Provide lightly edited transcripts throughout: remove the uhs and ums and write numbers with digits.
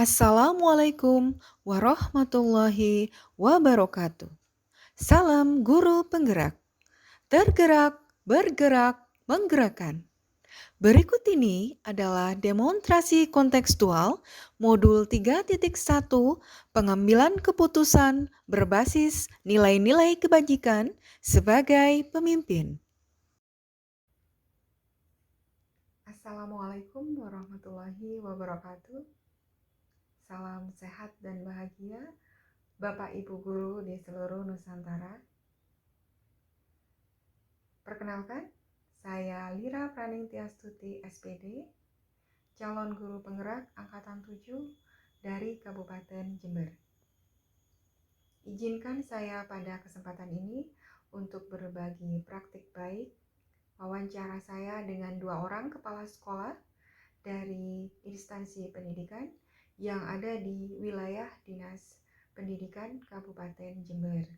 Assalamualaikum warahmatullahi wabarakatuh. Salam guru penggerak. Tergerak, bergerak, menggerakkan. Berikut ini adalah demonstrasi kontekstual modul 3.1 pengambilan keputusan berbasis nilai-nilai kebajikan sebagai pemimpin. Assalamualaikum warahmatullahi wabarakatuh. Salam sehat dan bahagia Bapak Ibu Guru di seluruh Nusantara. Perkenalkan, saya Lira Praningtyaastuti SPD, calon guru penggerak Angkatan 7 dari Kabupaten Jember. Izinkan saya pada kesempatan ini untuk berbagi praktik baik wawancara saya dengan 2 orang kepala sekolah dari instansi pendidikan yang ada di wilayah Dinas Pendidikan Kabupaten Jember.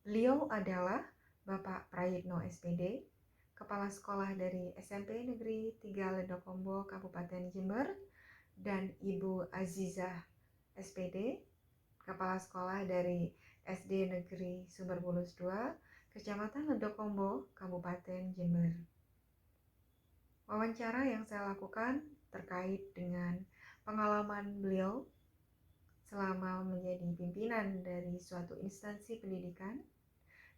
Beliau adalah Bapak Prayitno SPD, Kepala Sekolah dari SMP Negeri 3 Ledokombo Kabupaten Jember, dan Ibu Azizah SPD, Kepala Sekolah dari SD Negeri Sumberbulus 2, Kecamatan Ledokombo, Kabupaten Jember. Wawancara yang saya lakukan terkait dengan pengalaman beliau selama menjadi pimpinan dari suatu instansi pendidikan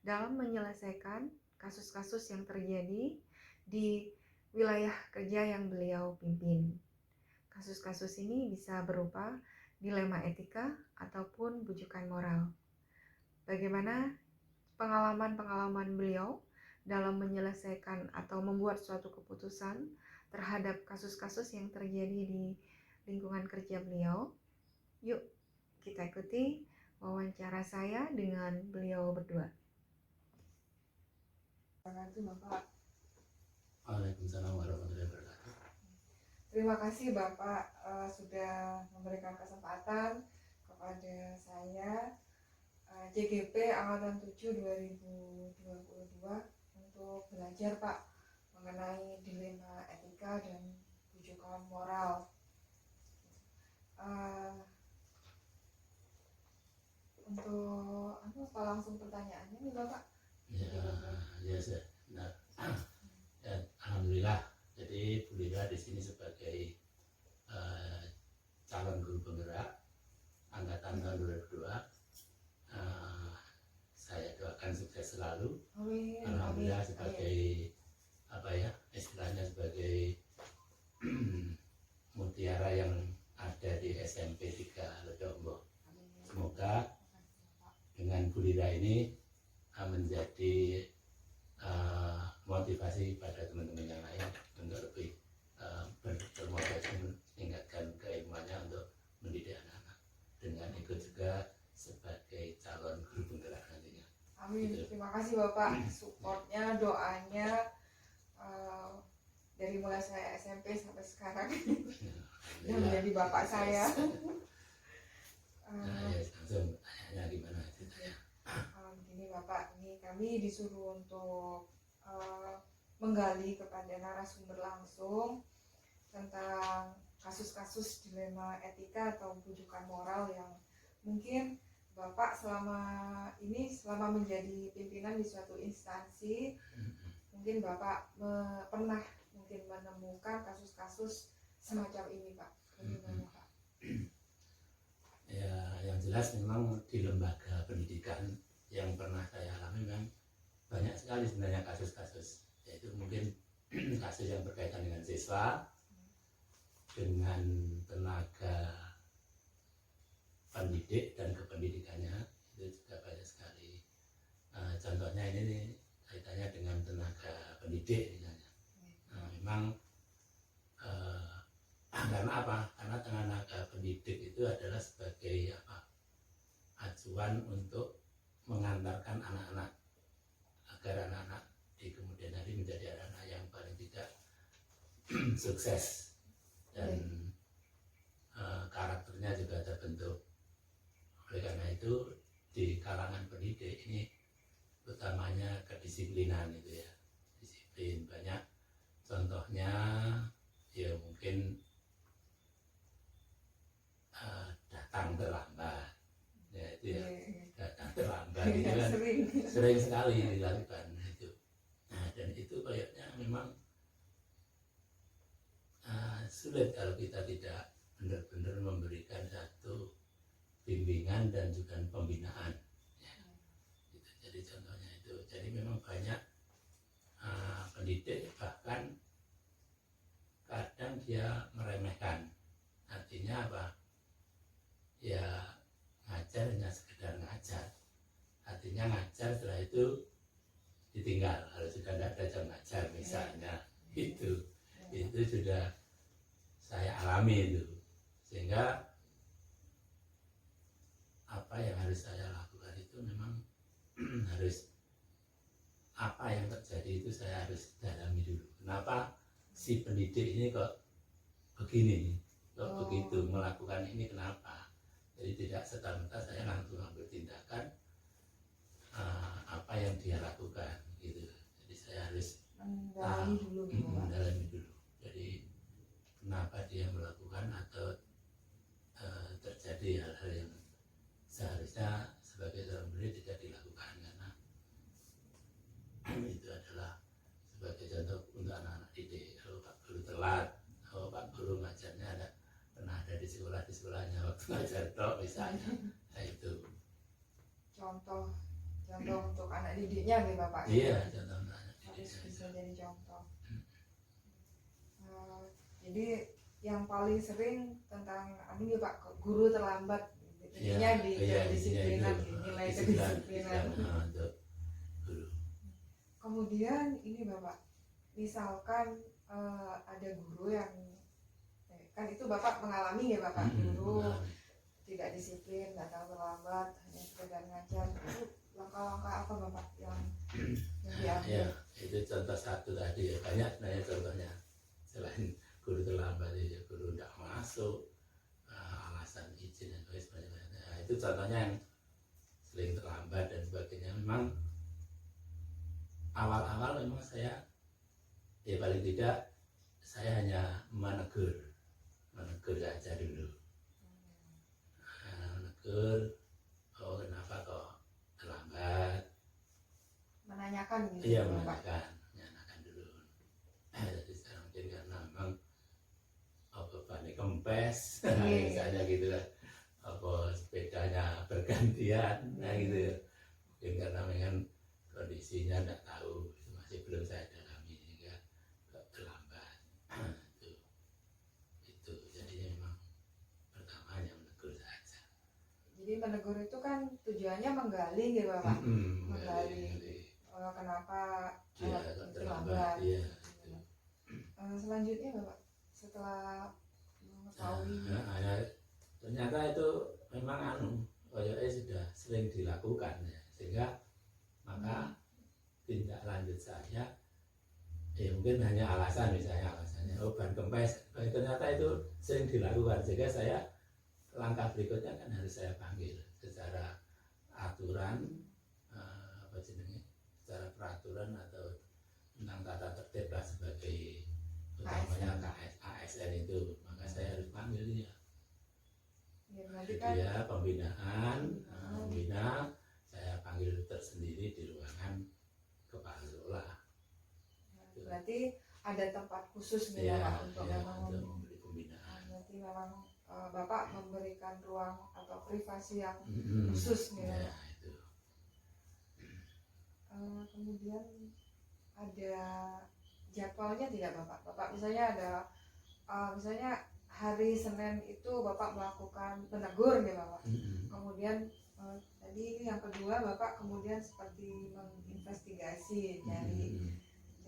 dalam menyelesaikan kasus-kasus yang terjadi di wilayah kerja yang beliau pimpin. Kasus-kasus ini bisa berupa dilema etika ataupun bujukan moral. Bagaimana pengalaman-pengalaman beliau dalam menyelesaikan atau membuat suatu keputusan terhadap kasus-kasus yang terjadi di lingkungan kerja beliau. Yuk kita ikuti wawancara saya dengan beliau berdua. Bapak. Waalaikumsalam warahmatullahi wabarakatuh. Terima kasih Bapak sudah memberikan kesempatan kepada saya JGP Angkatan 7 2022 untuk belajar Pak mengenai dilema etika dan bujukan moral. Untuk apa langsung pertanyaannya nih Bapak? Alhamdulillah. Jadi Bu Lira di sini sebagai calon guru penggerak angkatan tahun 2002. Saya doakan sukses selalu. Amin. Alhamdulillah sebagai istilahnya sebagai mutiara yang ada di SMP 3 Ledokombo. Semoga dengan Bu Lira ini menjadi motivasi pada teman-teman yang lain untuk lebih bermotivasi meningkatkan keilmuannya untuk mendidik anak-anak, dengan ikut juga sebagai calon guru penggerak nantinya. Amin. Gitu. Terima kasih Bapak supportnya, doanya dari mulai saya SMP sampai sekarang yang menjadi bapak saya. Langsung tanya gimana ceritanya? Begini Bapak, ini kami disuruh untuk menggali kepada narasumber langsung tentang kasus-kasus dilema etika atau bujukan moral yang mungkin Bapak selama menjadi pimpinan di suatu instansi, mungkin Bapak pernah mungkin menemukan kasus-kasus semacam ini Pak. Bagaimana Pak? Ya, yang jelas memang di lembaga pendidikan yang pernah saya alami memang banyak sekali sebenarnya kasus-kasus, yaitu mungkin kasus yang berkaitan dengan siswa, dengan tenaga pendidik dan kependidikannya, itu juga banyak sekali. Contohnya ini kaitannya dengan tenaga pendidik misalnya. Memang karena apa? Karena tenaga pendidik itu adalah sebagai acuan untuk mengantarkan anak-anak agar anak-anak di kemudian hari menjadi anak-anak yang paling tidak sukses dan karakternya juga terbentuk. Oleh karena itu di kalangan pendidik ini utamanya kedisiplinan itu ya, disiplin banyak. Contohnya ya mungkin terlambat. Ya itu ya, Iya. datang terlambat itu Iya, kan sering. sering sekali dilakukan itu. Nah, dan itu kayaknya memang sulit kalau kita tidak benar-benar memberikan satu bimbingan dan juga pembinaan. Ya, gitu. Jadi contohnya itu, jadi memang banyak pendidik bahkan kadang dia meremehkan. Artinya apa? Ya ngajar hanya sekedar ngajar. Artinya ngajar setelah itu ditinggal. Kalau sudah tidak ada jam ngajar misalnya, itu sudah saya alami itu. Sehingga apa yang harus saya lakukan itu memang harus, apa yang terjadi itu saya harus dalami dulu. Kenapa si pendidik ini kok begini, kok begitu melakukan ini, kenapa? Jadi tidak serta-merta saya langsung ambil tindakan apa yang dia lakukan gitu. Jadi saya harus Mendalami dulu gitu, Pak. mendalami dulu. Jadi kenapa dia melakukan atau terjadi hal-hal yang seharusnya sebagai seorang pendidik tidak dilakukan, karena itu adalah sebagai contoh untuk anak-anak didik. Kalau Pak Guru telat, kalau Pak Guru ngajarnya pernah ada di sekolahnya waktu ngajar tok misalnya, nah itu Contoh untuk anak didiknya nih Bapak. iya contoh untuk anak Harus didik. bisa jadi contoh. Jadi yang paling sering tentang ya Pak, guru terlambat. Intinya di kedisiplinan, nilai kedisiplinan. Untuk guru. Kemudian ini Bapak, misalkan ada guru yang kan itu Bapak mengalami ya Bapak, guru tidak disiplin, datang terlambat, hanya sekedar ngajar. Itu langkah-langkah apa Bapak yang diambil? Ya, itu contoh satu tadi ya. Banyak sebenarnya contohnya. Selain guru terlambat, ya guru tidak masuk, alasan izin dan sebagainya. Nah, itu contohnya yang sering terlambat dan sebagainya. Memang awal-awal memang saya, ya paling tidak saya hanya menegur saja dulu. Menegur, oh kenapa kok terlambat? Menanyakan gitu Iya, Bapak. menanyakan dulu. Jadi saya mungkin karena memang bebannya kempes, misalnya gitu lah. Apa sepedanya bergantian, nah gitu. Mungkin karena memang kondisinya tidak tahu, itu masih belum saya dalami sehingga kok terlambat. Itu jadinya memang pertama hanya menegur saja. Jadi menegur itu kan tujuannya menggali gitu Bapak. Menggali kenapa Dia anak kok itu terlambat, lambat. iya. Selanjutnya Bapak, setelah mengetahui Ternyata itu memang kayaknya sudah sering dilakukan ya, sehingga maka tindak lanjut saya ya mungkin hanya alasannya ban kempes, ternyata itu sering dilakukan, sehingga saya langkah berikutnya kan harus saya panggil secara aturan, secara peraturan atau tentang tata tertib lah, sebagai utamanya ASN itu, maka saya harus panggil dia. ya, berarti Jadi kan ya pembinaan, membina, saya panggil tersendiri di ruangan kepala sekolah. berarti ada tempat khusus nih Ya, Bapak untuk memang untuk memberi pembinaan. berarti memang Bapak memberikan ruang atau privasi yang Mm-mm. khusus nih Ya, Bapak. itu. Kemudian ada jadwalnya tidak Bapak? Bapak misalnya ada misalnya hari Senin itu Bapak melakukan menegur nih Bapak. Mm-mm. Kemudian tadi yang kedua Bapak kemudian seperti menginvestigasi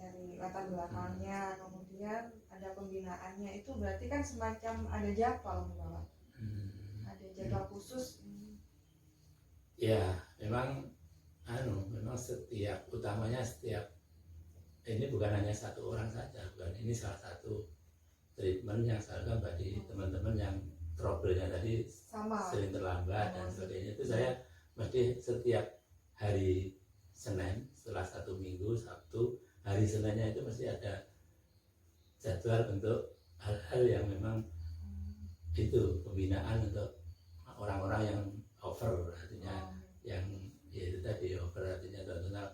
dari latar belakangnya, kemudian ada pembinaannya, itu berarti kan semacam ada jadwal nih Bapak. Ada jadwal khusus. Ya, memang utamanya setiap ini bukan hanya satu orang saja, bukan, ini salah satu treatment yang saya lakukan bagi teman-teman yang trouble-nya tadi Sama. sering terlambat dan sebagainya. Itu saya mesti setiap hari Senin setelah satu minggu, Sabtu, hari Seninnya itu mesti ada jadwal untuk hal-hal yang memang itu pembinaan untuk orang-orang orang yang over, artinya Oh, yang ya itu tadi over, artinya contohnya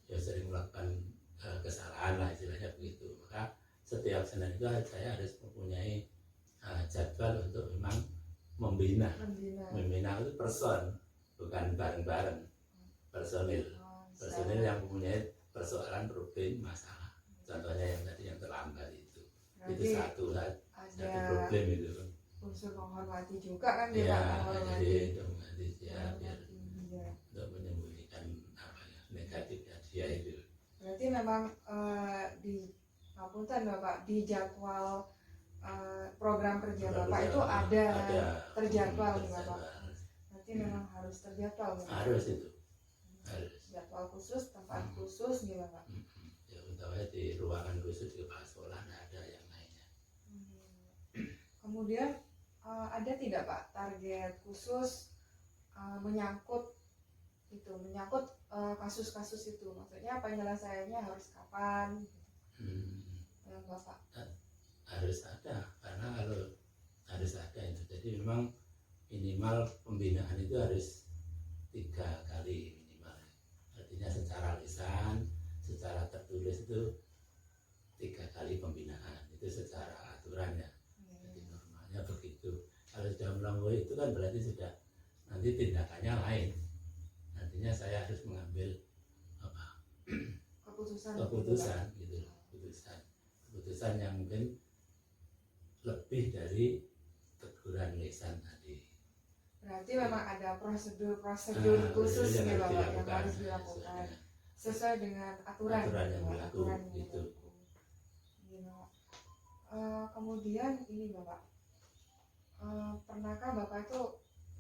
ya sering melakukan kesalahan lah istilahnya begitu. Maka setiap Senin itu saya harus mempunyai jadwal untuk memang membina. Membina itu person, bukan bareng-bareng, personil. Personil yang mempunyai persoalan, problem, masalah. Contohnya yang tadi yang terlambat itu satu problem itu. Unsur menghormati juga kan dia Ya, Pak, menghormati. jadi untuk menghormati dia biar Iya. untuk menyembunyikan apa ya negatifnya dia itu. Berarti memang di Ngapunten Bapak, di jadwal program kerja Bapak itu ada terjadwal nih Bapak. Berarti memang harus terjadwal Bapak. Harus itu. Harus. Jadwal khusus, tempat khusus nih Bapak. Ya utamanya di ruangan khusus di kepala sekolah ada yang lainnya. Kemudian ada tidak Pak target khusus menyangkut kasus-kasus itu, maksudnya penyelesaiannya harus kapan? Bapak harus ada, karena kalau harus ada itu, jadi memang minimal pembinaan itu harus 3 kali minimal, artinya secara lisan, secara tertulis itu 3 kali pembinaan, itu secara aturannya. Jadi normalnya begitu. Kalau sudah melampaui itu kan berarti sudah nanti tindakannya lain, artinya saya harus mengambil apa keputusan gitu, keputusan yang mungkin lebih dari teguran lisan tadi. Berarti memang ada prosedur khusus yang ya harus Bapak, yang harus dilakukan sesuai dengan aturan yang berlaku gitu. Kemudian ini Bapak, pernahkah Bapak itu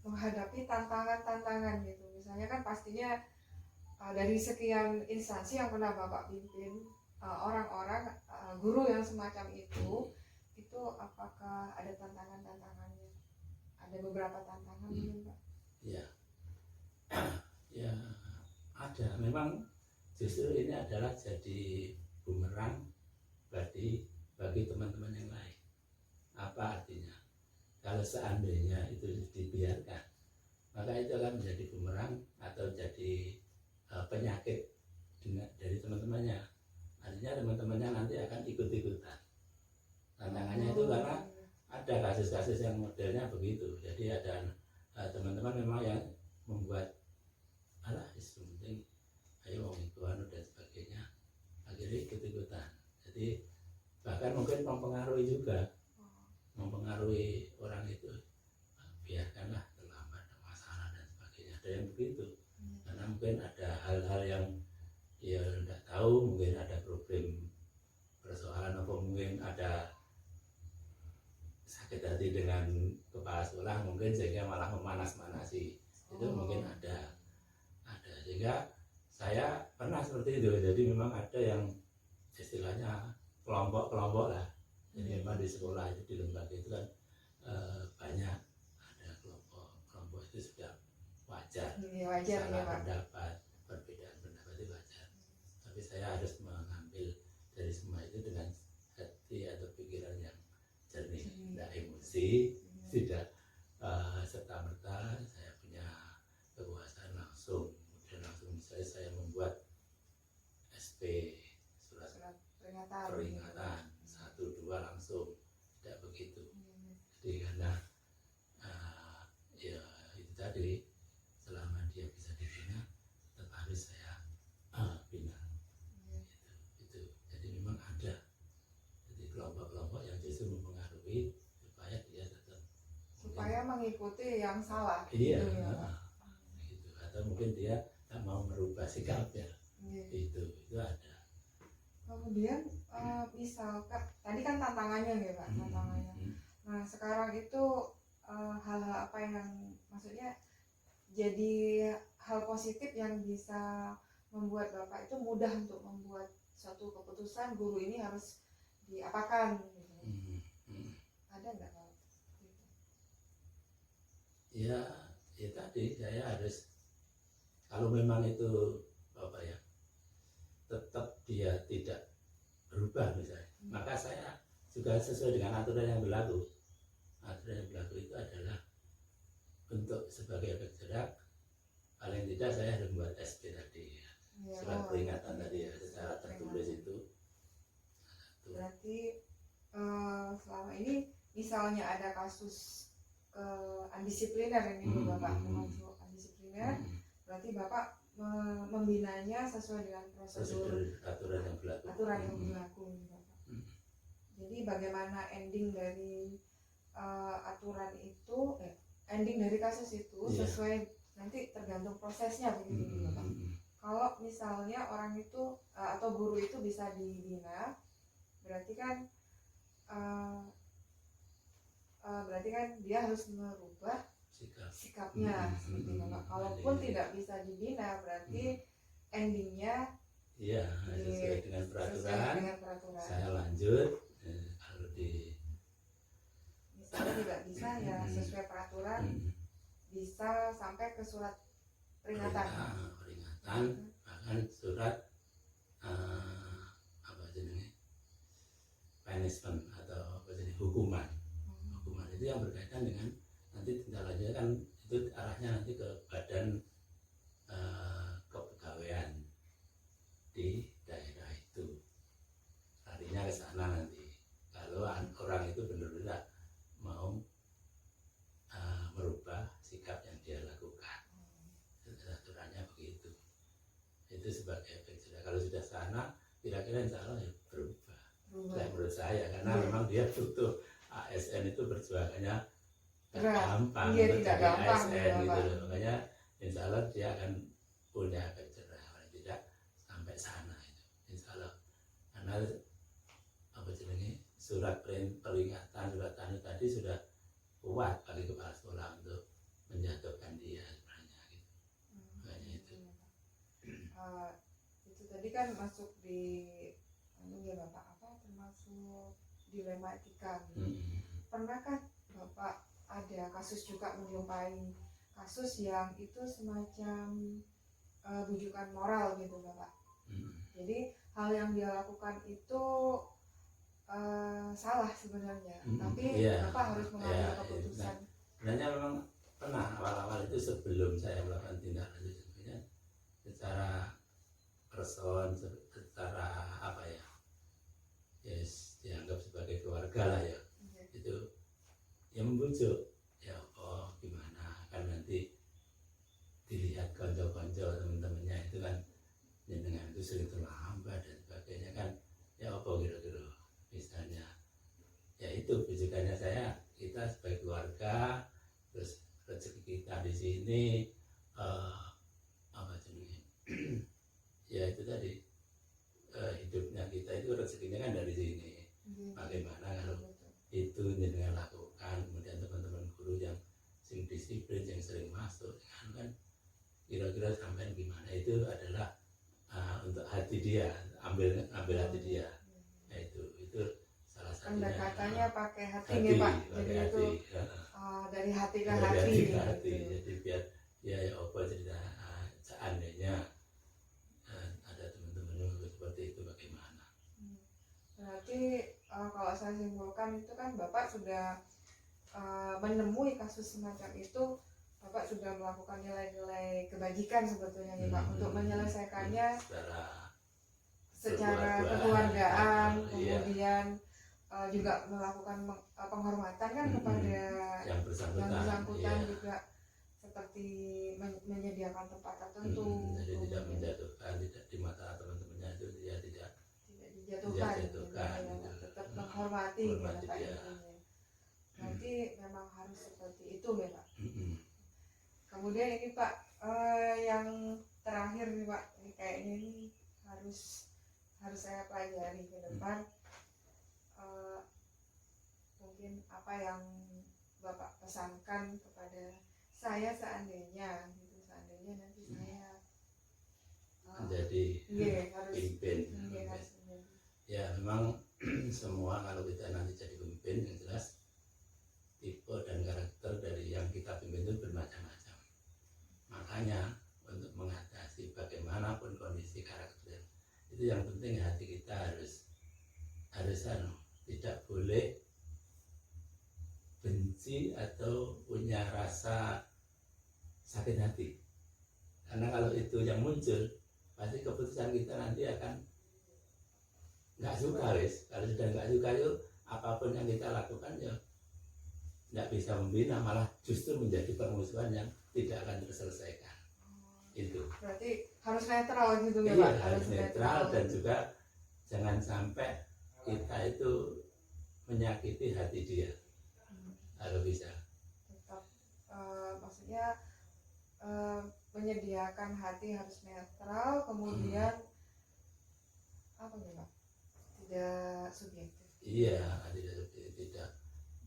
menghadapi tantangan gitu? Misalnya kan pastinya dari sekian instansi yang pernah Bapak pimpin, orang-orang guru yang semacam itu apakah ada tantangannya? Ada beberapa tantangan mungkin Pak? Ya, ya ada. Memang justru ini adalah jadi bumerang bagi teman-teman yang lain. Apa artinya? Kalau seandainya itu dibiarkan, maka itu akan menjadi bumerang atau jadi penyakit dari teman-temannya. Artinya teman-temannya nanti akan ikut-ikutan. Tantangannya itu karena ada kasus-kasus yang modelnya begitu. Jadi ada teman-teman memang yang membuat alah isu penting, ayo wong itu anu dan sebagainya, akhirnya ikut-ikutan. Jadi bahkan mungkin mempengaruhi juga, mempengaruhi orang itu, biarkanlah terlambat, ada masalah dan sebagainya. Ada yang begitu, karena mungkin ada hal-hal yang dia tidak tahu, mungkin ada problem persoalan, atau mungkin ada sakit hati dengan kepala sekolah mungkin, sehingga malah memanas-manasi. Itu mungkin ada sehingga saya pernah seperti itu. Jadi memang ada yang istilahnya kelompok-kelompok lah. Jadi memang di sekolah itu, di lembaga itu kan banyak ada kelompok itu sudah wajar. Salah pendapat, perbedaan pendapat itu wajar. Tapi saya harus mengambil dari semua itu dengan hati atau pikiran yang jernih, tidak emosi, tidak serta-merta saya punya kekuasaan langsung. Kemudian langsung misalnya saya membuat SP, surat peringatan 1-2 langsung, tidak begitu. Jadi karena ya itu tadi, selama dia bisa dibina tetap harus saya bina. Itu jadi memang ada jadi kelompok-kelompok yang justru mempengaruhi supaya dia tetap mengikuti yang salah. Iya, gitu. Atau mungkin dia tak mau merubah sikapnya. Itu ada. Kemudian misalkan tadi kan tantangannya ya Pak, tantangannya. Nah sekarang itu hal-hal apa yang maksudnya jadi hal positif yang bisa membuat Bapak itu mudah untuk membuat suatu keputusan guru ini harus diapakan gitu. Ada nggak Pak? Ya tadi saya harus, kalau memang itu apa ya, tetap dia tidak berubah misalnya, maka saya juga sesuai dengan aturan yang berlaku. Aturan yang berlaku itu adalah untuk sebagai efek jerak paling tidak saya harus membuat SP tadi ya. Ya, Surat peringatan tadi ya, secara tertulis peringatan. itu. Berarti selama ini misalnya ada kasus undisipliner ini Bapak mengacu undisipliner, berarti Bapak membinanya sesuai dengan prosedur aturan yang berlaku. Bapak. Jadi bagaimana ending dari aturan itu, ending dari kasus itu sesuai nanti tergantung prosesnya begitu Bapak. Kalau misalnya orang itu atau guru itu bisa dibina, berarti kan dia harus merubah sikapnya seperti Bapak. Kalaupun tidak bisa dibina, berarti endingnya sesuai dengan peraturan. Saya lanjut kalau misalnya tidak bisa ya sesuai peraturan, bisa sampai ke surat peringatan, bahkan surat punishment atau hukuman itu yang berkaitan dengan nanti tindak lanjutnya kan itu arahnya nanti ke badan kepegawaian di daerah itu, larinya ke sana nanti kalau orang itu benar-benar mau merubah sikap yang dia lakukan. Aturannya begitu. Itu sebagai efek jerak. Kalau sudah sana kira-kira insya Allah ya berubah. Menurut saya karena memang dia butuh ASN itu perjuangannya gampang, tidak gampang ASN gitu loh. Makanya insya Allah dia akan punya efek jerak, tidak sampai sana itu insya Allah. Karena surat peringatan, surat tanda tadi sudah kuat bagi kepala sekolah untuk menjatuhkan dia sebenarnya gitu. Makanya itu. Itu tadi kan masuk di ya Bapak termasuk dilema etika gitu. Pernahkah Bapak ada kasus juga menjumpai kasus yang itu semacam bujukan moral gitu Bapak? Jadi hal yang dia lakukan itu salah sebenarnya, tapi Bapak harus mengambil keputusan. Sebenarnya memang pernah awal-awal itu sebelum saya melakukan tindak lanjut sebenarnya secara person, secara apa ya, dianggap sebagai keluarga lah ya, itu yang membujuk ya gimana kan nanti dilihat konco-konco teman-temannya itu kan jenengan itu sering terlambat dan sebagainya kan ya kira-kira misalnya ya itu bujukannya kita sebagai keluarga, terus rezeki kita di sini ya itu tadi hidupnya kita itu rezekinya kan dari sini. Bagaimana kalau itu jenengan lakukan, kemudian teman-teman guru yang sering disiplin, yang sering masuk kan kira-kira sampai gimana, itu adalah untuk hati dia, ambil hati dia. Nah, itu salah satunya. Pendekatannya pakai hati nih Pak. Jadi hati. itu dari hati ke hati. hati. Jadi biar ya apa cerita seandainya ada teman-teman seperti itu bagaimana. Berarti kalau saya simpulkan itu kan Bapak sudah menemui kasus semacam itu, Bapak sudah melakukan nilai-nilai kebajikan sebetulnya nih Pak, untuk menyelesaikannya secara kekeluargaan, kemudian juga melakukan penghormatan kan kepada yang bersangkutan juga, seperti menyediakan tempat tertentu, jadi tidak menjatuhkan, tidak di mata teman-temannya itu dia tidak dijatuhkan, tetap menghormati Pak dia. Nanti memang harus seperti itu ya Pak. Kemudian ini Pak, yang terakhir nih Pak, ini kayaknya ini harus saya pelajari ke depan. Mungkin apa yang Bapak pesankan kepada saya seandainya nanti saya menjadi pemimpin. Ya memang semua kalau kita nanti jadi pemimpin, yang jelas tipe dan karakter dari yang kita pimpin itu bermacam-macam. Makanya untuk mengatasi bagaimanapun kondisi karakter itu, yang penting hati kita harus tidak boleh benci atau punya rasa sakit hati. Karena kalau itu yang muncul, pasti keputusan kita nanti akan nggak suka wis. Kalau sudah nggak suka yuk, apapun yang kita lakukan ya nggak bisa membina, malah justru menjadi permusuhan yang tidak akan terselesaikan. Itu. Berarti harus netral gitu ya Iya, Pak? harus netral dan juga jangan sampai kita itu menyakiti hati dia. Kalau bisa. Tetap maksudnya menyediakan hati harus netral, kemudian apa nih Pak? Tidak subjektif. Iya, tidak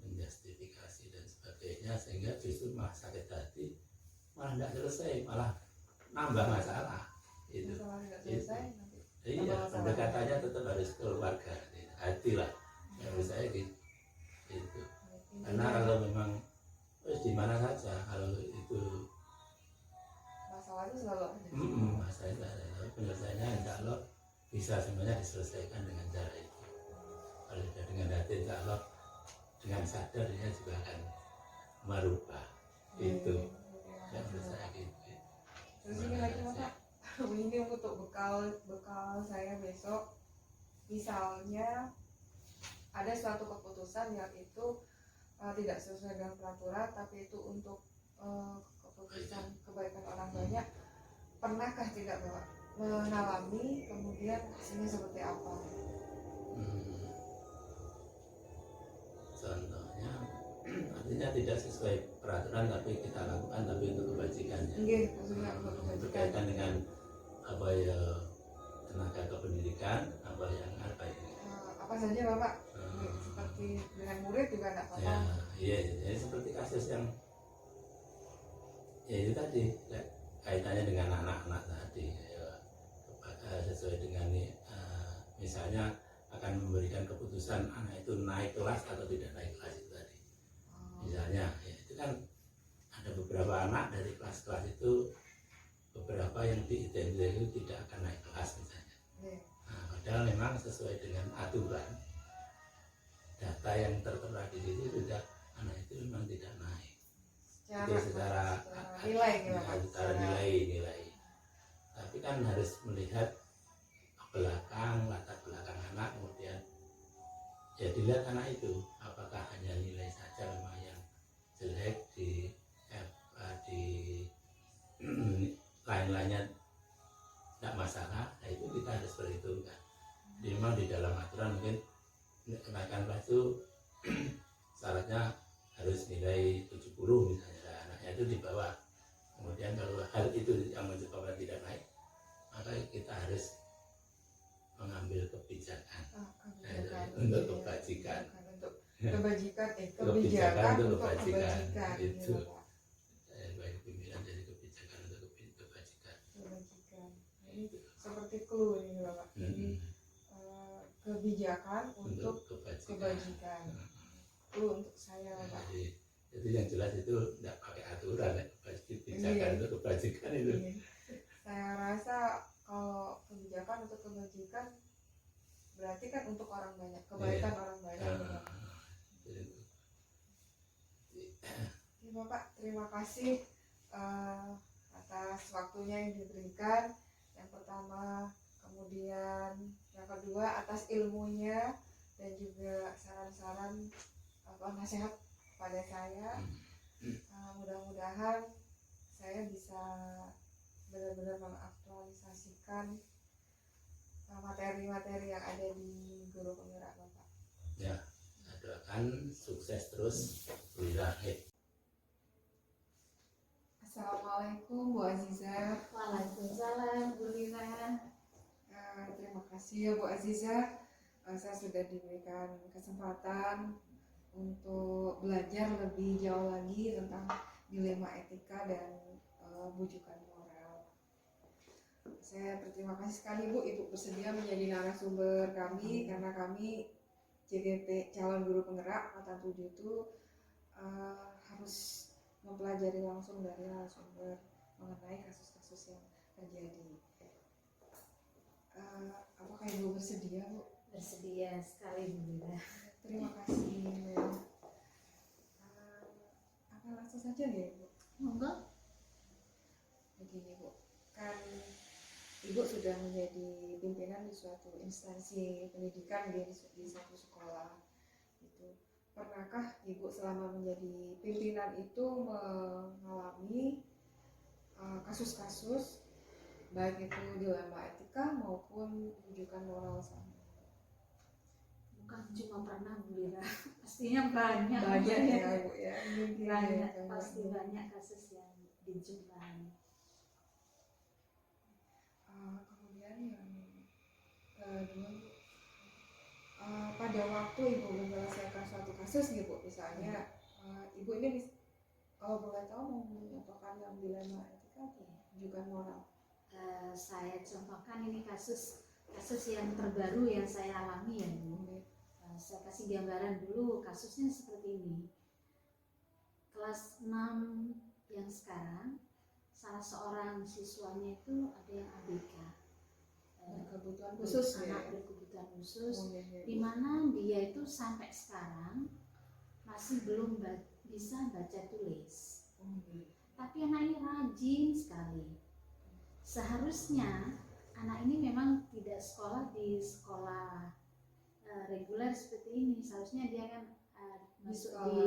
menjustifikasi dan sebagainya, sehingga justru malah sakit hati, malah tidak selesai, malah nambah masalah. Itu. Masalah tidak selesai nanti. Iya, pendekatannya tetap harus keluarga, hati lah. Menurut saya gitu. Karena kalau memang di mana saja, kalau itu masalah itu selalu ada. masalah ada, penyelesaiannya insya Allah bisa semuanya diselesaikan dengan cara itu. Kalau sudah dengan hati, insya Allah dengan sadar dia juga akan merubah. Itu yang menurut saya gitu. Terus ini lagi Pak, ini untuk bekal saya besok, misalnya ada suatu keputusan yang itu tidak sesuai dengan peraturan, tapi itu untuk keputusan kebaikan orang banyak, pernahkah tidak Bapak mengalami, kemudian hasilnya seperti apa? Contohnya artinya tidak sesuai peraturan tapi kita lakukan, tapi untuk kebajikannya. Maksudnya untuk kebajikan. Berkaitan dengan apa ya, tenaga kependidikan, apa yang apa ini? Apa saja Bapak? Seperti dengan murid juga tidak apa-apa. Iya, jadi seperti kasus yang ya itu tadi, kaitannya dengan anak-anak tadi, ya, sesuai dengan misalnya akan memberikan keputusan anak itu naik kelas atau tidak naik kelas itu tadi. Misalnya, ya, itu kan ada beberapa anak dari kelas-kelas itu, beberapa yang diidentifikasi itu tidak akan naik kelas misalnya. Nah, padahal memang sesuai dengan aturan, data yang tertera di situ sudah anak itu memang tidak naik. Secara nilai, secara nilai. Tapi kan harus melihat belakang, latar belakang anak, kemudian ya dilihat anak itu apakah hanya nilai saja memang yang jelek, di lain-lainnya tidak masalah. Nah itu kita harus perhitungkan. Jadi memang di dalam aturan mungkin kenaikan kelas itu syaratnya harus nilai 70 misalnya, nah, anaknya itu di bawah. Kemudian kalau hal itu yang menyebabkan tidak naik, maka kita harus mengambil kebijakan untuk kebajikan. Kebijakan untuk kebajikan itu. Baik pimpinan dari kebijakan untuk kebajikan. Ini seperti clue ini Bapak. Jadi kebijakan untuk kebajikan. Clue untuk saya Bapak. Jadi yang jelas itu tidak pakai aturan, kebijakan untuk kebajikan itu. Saya rasa kalau kebijakan untuk kebajikan berarti kan untuk orang banyak, kebaikan orang banyak. Bapak, terima kasih atas waktunya yang diberikan. Yang pertama, kemudian yang kedua atas ilmunya dan juga saran-saran nasihat pada saya. Mudah-mudahan saya bisa benar-benar mengaktualisasikan materi-materi yang ada di Guru Penggerak Bapak. Ya, saya doakan sukses terus. Assalamualaikum Bu Aziza. Waalaikumsalam Bu Lina. Terima kasih ya Bu Aziza. Saya sudah diberikan kesempatan untuk belajar lebih jauh lagi tentang dilema etika dan bujukan moral. Saya berterima kasih sekali Bu, Ibu bersedia menjadi narasumber kami, karena kami JGP calon guru penggerak angkatan 7 itu harus mempelajari langsung dari narasumber mengenai kasus-kasus yang terjadi. Apakah Ibu bersedia Bu? Bersedia sekali Bu Lina. Terima kasih. Akan langsung saja ya Bu. Monggo. begini Bu, kan Ibu sudah menjadi pimpinan di suatu instansi pendidikan di satu sekolah. Itu pernahkah Ibu selama menjadi pimpinan itu mengalami kasus-kasus baik itu dilema etika maupun rujukan moral sama? Bukan cuma pernah Bu Lira, pastinya banyak. Banyak ya Bu ya. Banyak, pasti banyak kasus yang dijumpai. Kemudian yang kedua Bu, pada waktu Ibu menyelesaikan suatu kasus nih Bu, misalnya Ibu ini kalau boleh tahu mau menyatakan yang dilema etika atau rujukan moral? Saya contohkan ini kasus yang terbaru yang saya alami ya Bu. Saya kasih gambaran dulu, kasusnya seperti ini. Kelas 6 yang sekarang, salah seorang siswanya itu ada yang ABK, Berkebutuhan khusus anak ya? berkebutuhan khusus, Ya, di mana dia itu sampai sekarang masih belum bisa baca tulis. Tapi anak ini rajin sekali. Seharusnya anak ini memang tidak sekolah di sekolah reguler seperti ini. Seharusnya dia kan masuk di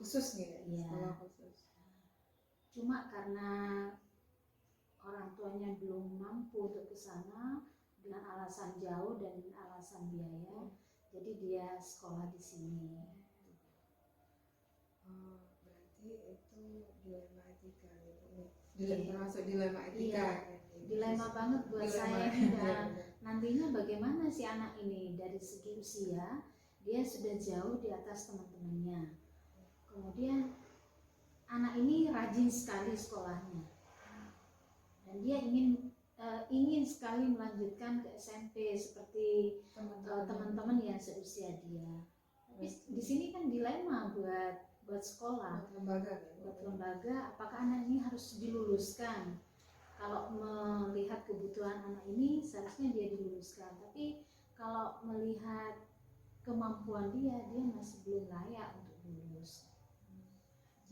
khusus nih ya? Iya. Sekolah khusus. Cuma karena orang tuanya belum mampu untuk ke sana dengan alasan jauh dan alasan biaya, jadi dia sekolah di sini. Berarti itu dilema etika ya? Termasuk dilema etika. Iya. Dilema banget buat saya ini. Nantinya bagaimana si anak ini dari segi usia dia sudah jauh di atas teman-temannya. Kemudian anak ini rajin sekali sekolahnya dan dia ingin sekali melanjutkan ke SMP seperti teman-teman yang seusia dia. Tapi di sini kan dilema buat sekolah, buat lembaga, apakah anak ini harus diluluskan? Kalau melihat kebutuhan anak ini seharusnya dia diluluskan, tapi kalau melihat kemampuan dia masih belum layak untuk lulus.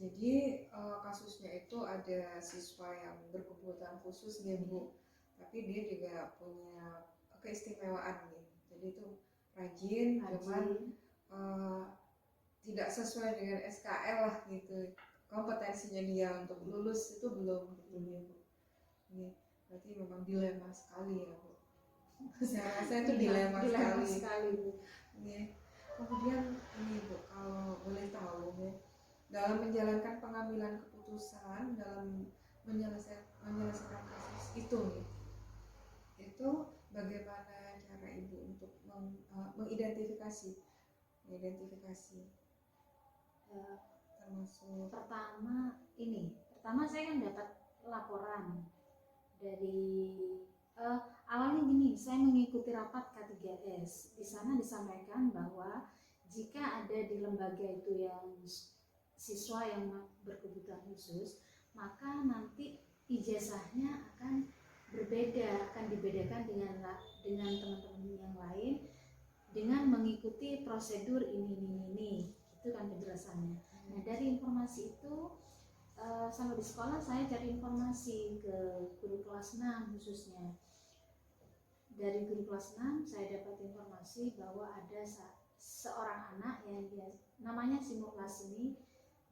Jadi kasusnya itu ada siswa yang berkebutuhan khusus nih Bu, tapi dia juga punya keistimewaan nih. Jadi itu rajin. Cuman tidak sesuai dengan SKL lah gitu. Kompetensinya dia untuk lulus itu belum gitu ya Bu. Ini berarti memang dilema sekali ya Bu. Saya rasa itu dilema sekali Bu. Kemudian ini Bu, kalau boleh tahu ya, dalam menjalankan pengambilan keputusan dalam menyelesaikan kasus itu nih, itu bagaimana cara Ibu untuk mengidentifikasi termasuk pertama saya kan dapat laporan dari awalnya gini, saya mengikuti rapat K3S. Di sana disampaikan bahwa jika ada di lembaga itu yang siswa yang berkebutuhan khusus, maka nanti ijazahnya akan berbeda, akan dibedakan dengan teman-teman yang lain dengan mengikuti prosedur ini. Itu kan penjelasannya. Nah, dari informasi itu sama di sekolah saya cari informasi ke guru kelas 6 khususnya. Dari guru kelas 6 saya dapat informasi bahwa ada seorang anak yang dia namanya Simulasi ini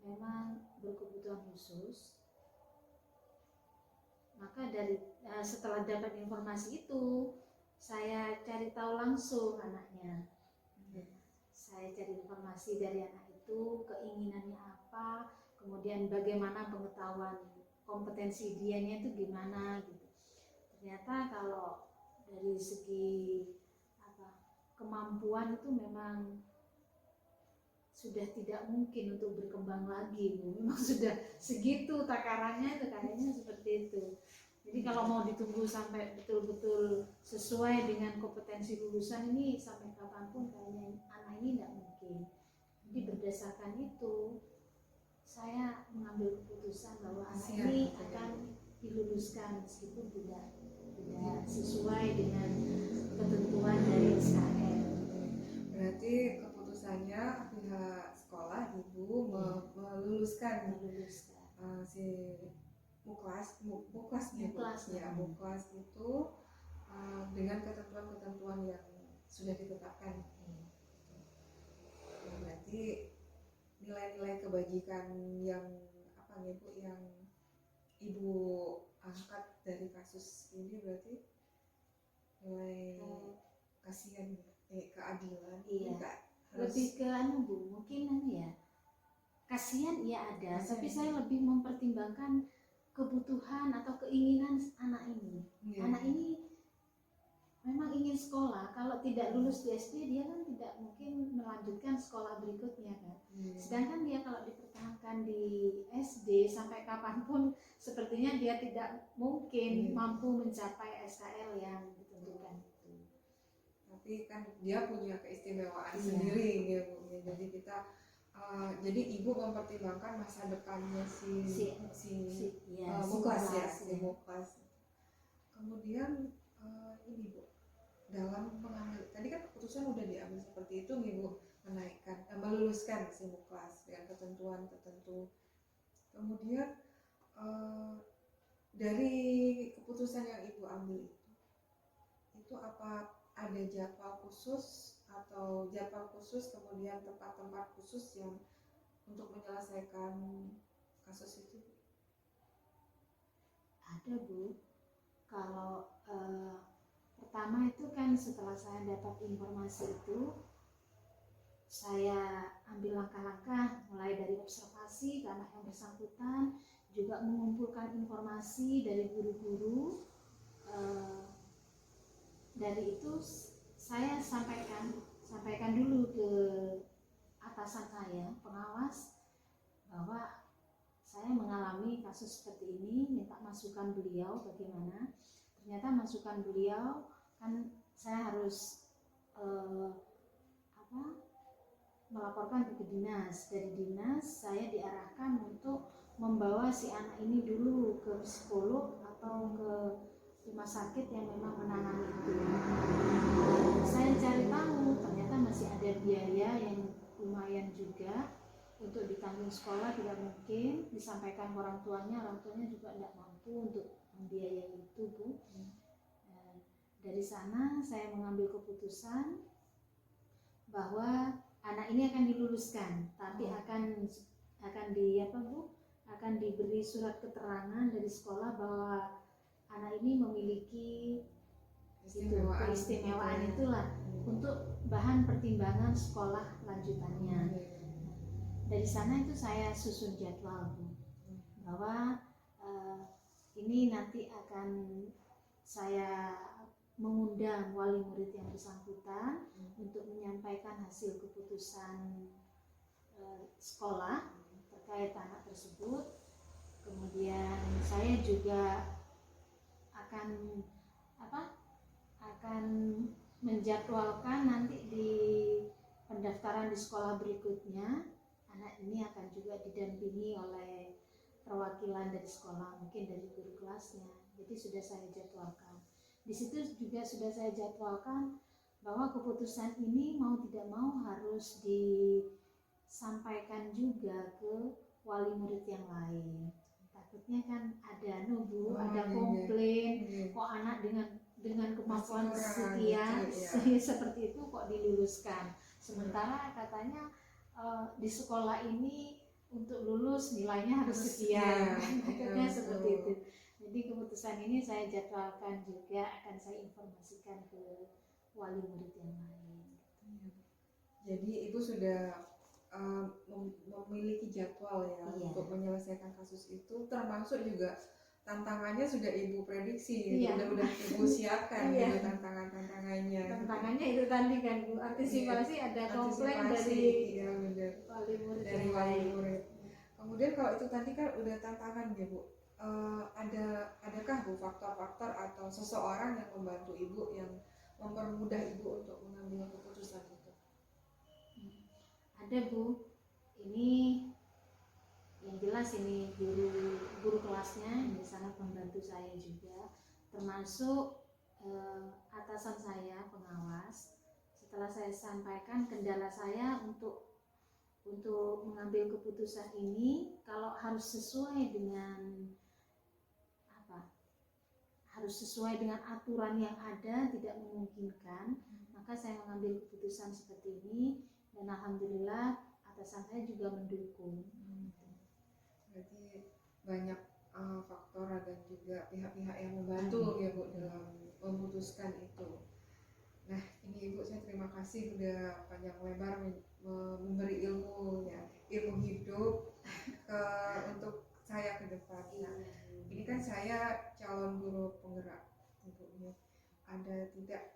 memang berkebutuhan khusus. Maka setelah dapat informasi itu saya cari tahu langsung anaknya. Saya cari informasi dari anak itu, keinginannya apa, kemudian bagaimana pengetahuan kompetensi dianya itu gimana gitu. Ternyata kalau dari segi kemampuan itu memang sudah tidak mungkin untuk berkembang lagi Bu. Memang sudah segitu takarannya itu kayaknya seperti itu. Jadi kalau mau ditunggu sampai betul-betul sesuai dengan kompetensi lulusan ini sampai kapanpun kayaknya anak ini tidak mungkin. Jadi berdasarkan itu saya mengambil keputusan bahwa anak ini akan diluluskan meskipun tidak sesuai dengan ketentuan dari SKL. Berarti keputusannya pihak sekolah Ibu meluluskan si muklas nih Bu. Muklas. Ya, muklas itu dengan ketentuan-ketentuan yang sudah ditetapkan. Nah, berarti nilai-nilai kebajikan yang apa nih Bu, yang Ibu angkat dari kasus ini berarti nilai kasihan, keadilan. Iya. Enggak Lebih ke Bu, mungkin ya kasihan ya ada, Kasihan. tapi saya lebih mempertimbangkan kebutuhan atau keinginan anak ini. Anak ini memang ingin sekolah, kalau tidak lulus di SD dia kan tidak mungkin melanjutkan sekolah berikutnya kan. Sedangkan dia kalau dipertahankan di SD sampai kapanpun sepertinya dia tidak mungkin mampu mencapai SKL yang ditentukan itu. Tapi kan dia punya keistimewaan sendiri gitu. Jadi kita jadi ibu mempertimbangkan masa depannya si muklas ya, si muklas. Kemudian ini Bu, dalam mengambil tadi kan keputusan udah diambil seperti itu nih Bu, menaikkan meluluskan si muklas dengan ketentuan tertentu. Kemudian dari keputusan yang ibu ambil itu apa ada jadwal khusus atau jadwal khusus kemudian tempat-tempat khusus yang untuk menyelesaikan kasus itu? Ada Bu. Kalau pertama itu kan setelah saya dapat informasi itu, saya ambil langkah-langkah mulai dari observasi ke anak yang bersangkutan, juga mengumpulkan informasi dari guru-guru. Dari itu saya sampaikan dulu ke atasan saya, pengawas, bahwa saya mengalami kasus seperti ini, minta masukan beliau bagaimana. Ternyata masukan beliau kan saya harus melaporkan ke dinas. Dari dinas saya diarahkan untuk membawa si anak ini dulu ke psikolog atau ke rumah sakit yang memang menangani itu. Saya cari tahu ternyata masih ada biaya yang lumayan juga untuk ditanggung sekolah, tidak mungkin disampaikan orang tuanya juga tidak mampu untuk membiayai itu Bu. Dari sana saya mengambil keputusan bahwa anak ini akan diluluskan, tapi akan diberi surat keterangan dari sekolah bahwa anak ini memiliki keistimewaan itulah untuk bahan pertimbangan sekolah lanjutannya. Dari sana itu saya susun jadwal Bu, bahwa ini nanti akan saya mengundang wali murid yang bersangkutan untuk menyampaikan hasil keputusan sekolah terkait anak tersebut. Kemudian saya juga akan menjadwalkan nanti di pendaftaran di sekolah berikutnya anak ini akan juga didampingi oleh perwakilan dari sekolah, mungkin dari guru kelasnya. Jadi sudah saya jadwalkan. Di situ juga sudah saya jadwalkan bahwa keputusan ini mau tidak mau harus disampaikan juga ke wali murid yang lain. Takutnya kan ada ada komplain, kok anak dengan kemampuan sekian seperti itu kok diluluskan. Sementara katanya di sekolah ini untuk lulus nilainya harus sekian. Katanya seperti itu. Jadi keputusan ini saya jadwalkan juga akan saya informasikan ke wali murid yang lain. Jadi ibu sudah memiliki jadwal ya untuk menyelesaikan kasus itu, termasuk juga tantangannya sudah ibu prediksi, udah ibu siapkan gitu tantangannya. Tantangannya itu tadi kan Bu, antisipasi ada komplain dari wali murid. Kemudian kalau itu tadi kan udah tantangan ya Bu, adakah Bu faktor-faktor atau seseorang yang membantu ibu yang mempermudah ibu untuk mengambil keputusan itu? Ada Bu, ini yang jelas ini guru kelasnya di sana membantu saya juga, termasuk atasan saya pengawas. Setelah saya sampaikan kendala saya untuk mengambil keputusan ini, kalau harus sesuai dengan harus sesuai dengan aturan yang ada, tidak memungkinkan, maka saya mengambil keputusan seperti ini, dan alhamdulillah atasan saya juga mendukung. Berarti banyak faktor dan juga pihak-pihak yang membantu ya Bu dalam memutuskan itu. Nah ini Ibu, saya terima kasih udah panjang lebar memberi ilmu ya, ilmu hidup untuk saya ke depan. Nah, ini kan saya calon guru penggerak Ibu ya. Ada tidak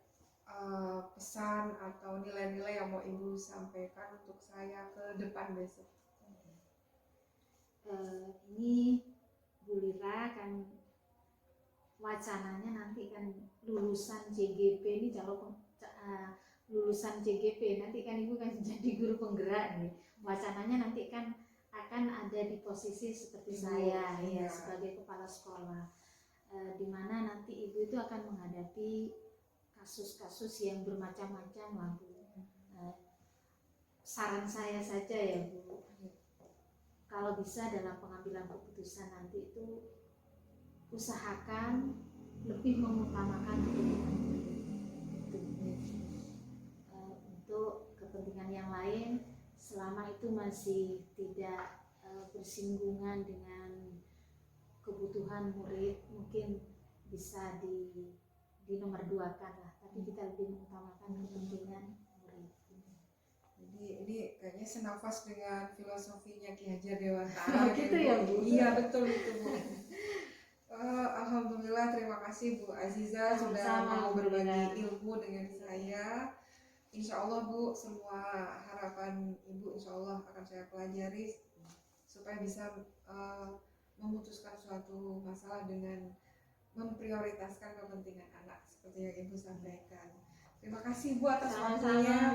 pesan atau nilai-nilai yang mau Ibu sampaikan untuk saya ke depan besok? Ini Bu Lira kan wacananya nanti kan lulusan JGP ini lulusan JGP nanti kan Ibu kan jadi guru penggerak nih. Wacananya nanti kan akan ada di posisi seperti saya ya sebagai kepala sekolah, di mana nanti Ibu itu akan menghadapi kasus-kasus yang bermacam-macam lah Bu. Saran saya saja ya Bu, kalau bisa dalam pengambilan keputusan nanti itu usahakan lebih mengutamakan kepentingan untuk kepentingan yang lain, selama itu masih tidak bersinggungan dengan kebutuhan murid, mungkin bisa di nomor 2-kan lah, tapi kita lebih mengutamakan kepentingan murid. Jadi ini kayaknya senafas dengan filosofinya Ki Hajar Dewantara gitu ya Bu? Iya betul itu Bu. Alhamdulillah, terima kasih Bu Aziza sudah mau berbagi ilmu dengan saya. Insya Allah Bu, semua harapan Ibu insya Allah akan saya pelajari supaya bisa memutuskan suatu masalah dengan memprioritaskan kepentingan anak seperti yang Ibu sampaikan. Terima kasih Bu atas waktunya.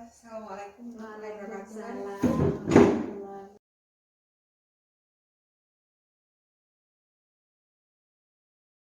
Assalamualaikum warahmatullahi wabarakatuh.